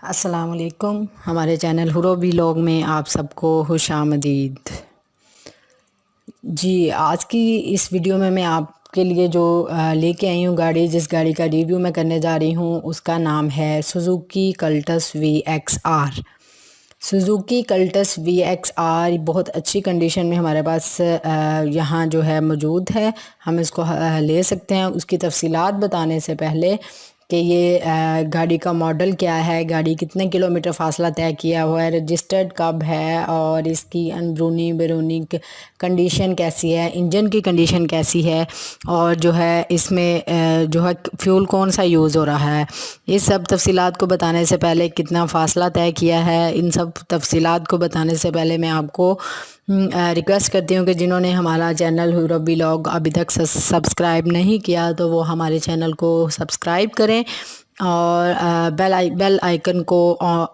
السلام علیکم، ہمارے چینل ہرو ولاگ میں آپ سب کو خوش آمدید۔ جی، آج کی اس ویڈیو میں آپ کے لیے جو لے کے آئی ہوں گاڑی، جس گاڑی کا ریویو میں کرنے جا رہی ہوں اس کا نام ہے Suzuki Cultus VXR۔ Suzuki Cultus VXR بہت اچھی کنڈیشن میں ہمارے پاس یہاں جو ہے موجود ہے، ہم اس کو لے سکتے ہیں۔ اس کی تفصیلات بتانے سے پہلے کہ یہ گاڑی کا ماڈل کیا ہے، گاڑی کتنے کلومیٹر فاصلہ طے کیا ہوا ہے، رجسٹرڈ کب ہے، اور اس کی اندرونی بیرونی کنڈیشن کیسی ہے، انجن کی کنڈیشن کیسی ہے، اور جو ہے اس میں جو ہے فیول کون سا یوز ہو رہا ہے، یہ سب تفصیلات کو بتانے سے پہلے کتنا فاصلہ طے کیا ہے، ان سب تفصیلات کو بتانے سے پہلے میں آپ کو ریکویسٹ کرتی ہوں کہ جنہوں نے ہمارا چینل ہرو ولاگ ابھی تک سبسکرائب نہیں کیا تو وہ ہمارے چینل کو سبسکرائب کریں اور بیل آئیکن کو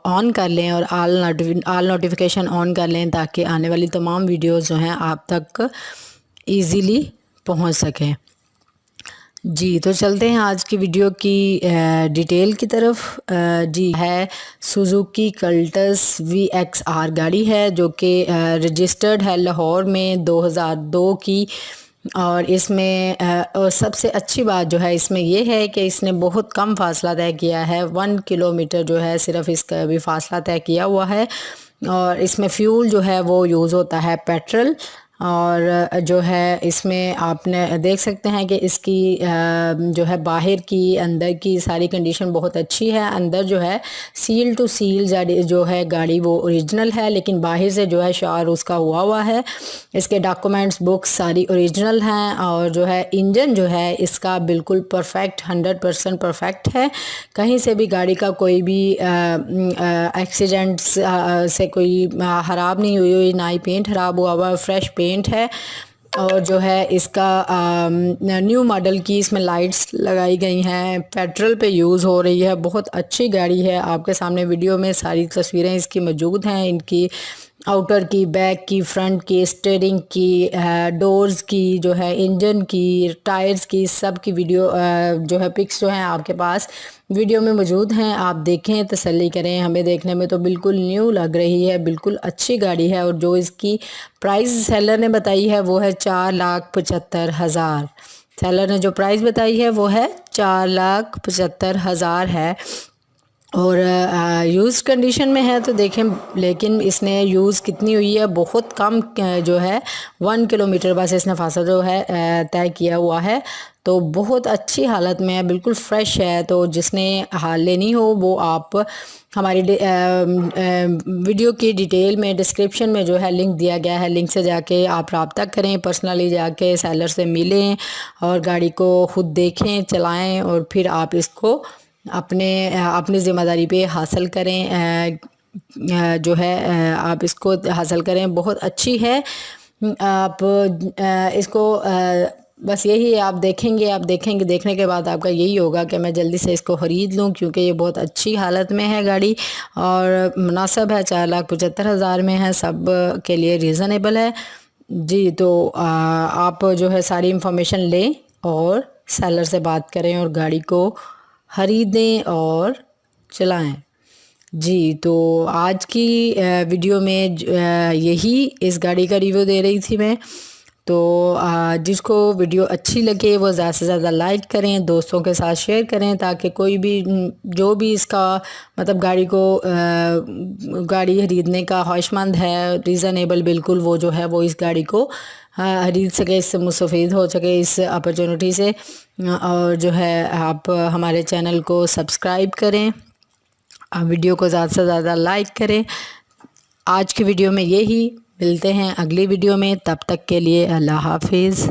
آن کر لیں اور آل نوٹیفیکیشن آن کر لیں تاکہ آنے والی تمام ویڈیوز جو ہیں آپ تک ایزیلی پہنچ سکیں۔ جی تو چلتے ہیں آج کی ویڈیو کی ڈیٹیل کی طرف۔ جی ہے سوزوکی کلٹس VXR گاڑی ہے جو کہ رجسٹرڈ ہے لاہور میں 2002 کی، اور اس میں سب سے اچھی بات جو ہے اس میں یہ ہے کہ اس نے بہت کم فاصلہ طے کیا ہے، 1 کلومیٹر جو ہے صرف اس کا بھی فاصلہ طے کیا ہوا ہے، اور اس میں فیول جو ہے وہ یوز ہوتا ہے پیٹرول، اور جو ہے اس میں آپ نے دیکھ سکتے ہیں کہ اس کی جو ہے باہر کی اندر کی ساری کنڈیشن بہت اچھی ہے۔ اندر جو ہے سیل ٹو سیل جو ہے گاڑی وہ اوریجنل ہے، لیکن باہر سے جو ہے شعار اس کا ہوا ہے۔ اس کے ڈاکومنٹس بکس ساری اوریجنل ہیں، اور جو ہے انجن جو ہے اس کا بالکل پرفیکٹ 100% پرفیکٹ ہے، کہیں سے بھی گاڑی کا کوئی بھی ایکسیڈنٹس سے کوئی خراب نہیں ہوئی، نہ ہی پینٹ خراب ہوا، فریش پینٹ ہے۔ اور جو ہے اس کا نیو ماڈل کی اس میں لائٹس لگائی گئی ہیں، پیٹرول پہ یوز ہو رہی ہے، بہت اچھی گاڑی ہے۔ آپ کے سامنے ویڈیو میں ساری تصویریں اس کی موجود ہیں، ان کی آؤٹر کی، بیک کی، فرنٹ کی، اسٹیئرنگ کی، ڈورز کی، جو ہے انجن کی، ٹائرز کی، سب کی ویڈیو جو ہے پکس جو ہیں آپ کے پاس ویڈیو میں موجود ہیں، آپ دیکھیں، تسلی کریں۔ ہمیں دیکھنے میں تو بالکل نیو لگ رہی ہے، بالکل اچھی گاڑی ہے، اور جو اس کی پرائز سیلر نے بتائی ہے وہ ہے 4,75,000۔ سیلر نے جو پرائز بتائی ہے وہ ہے 4,75,000 ہے، اور یوز کنڈیشن میں ہے تو دیکھیں، لیکن اس نے یوز کتنی ہوئی ہے، بہت کم جو ہے 1 کلومیٹر بس اس نے فاصلہ جو ہے طے کیا ہوا ہے، تو بہت اچھی حالت میں ہے، بالکل فریش ہے۔ تو جس نے لینی ہو وہ آپ ہماری ویڈیو کی ڈیٹیل میں ڈسکرپشن میں جو ہے لنک دیا گیا ہے، لنک سے جا کے آپ رابطہ کریں، پرسنلی جا کے سیلر سے ملیں اور گاڑی کو خود دیکھیں، چلائیں، اور پھر آپ اس کو اپنی ذمہ داری پہ حاصل کریں، جو ہے آپ اس کو حاصل کریں، بہت اچھی ہے۔ آپ اس کو بس یہی آپ دیکھیں گے، دیکھنے کے بعد آپ کا یہی ہوگا کہ میں جلدی سے اس کو خرید لوں، کیونکہ یہ بہت اچھی حالت میں ہے گاڑی، اور مناسب ہے، 4,75,000 میں ہے، سب کے لیے ریزنیبل ہے۔ جی تو آپ جو ہے ساری انفارمیشن لیں اور سیلر سے بات کریں اور گاڑی کو خریدیں اور چلائیں۔ جی تو آج کی ویڈیو میں یہی اس گاڑی کا ریویو دے رہی تھی میں، تو جس کو ویڈیو اچھی لگے وہ زیادہ سے زیادہ لائک کریں، دوستوں کے ساتھ شیئر کریں، تاکہ کوئی بھی جو بھی اس کا مطلب گاڑی خریدنے کا خواہش مند ہے، ریزنیبل بالکل، وہ جو ہے وہ اس گاڑی کو خرید سکے، اس سے مستفید ہو سکے اس اپرچونٹی سے۔ اور جو ہے آپ ہمارے چینل کو سبسکرائب کریں، ویڈیو کو زیادہ سے زیادہ لائک کریں۔ آج کی ویڈیو میں یہی، ملتے ہیں اگلی ویڈیو میں، تب تک کے لیے اللہ حافظ۔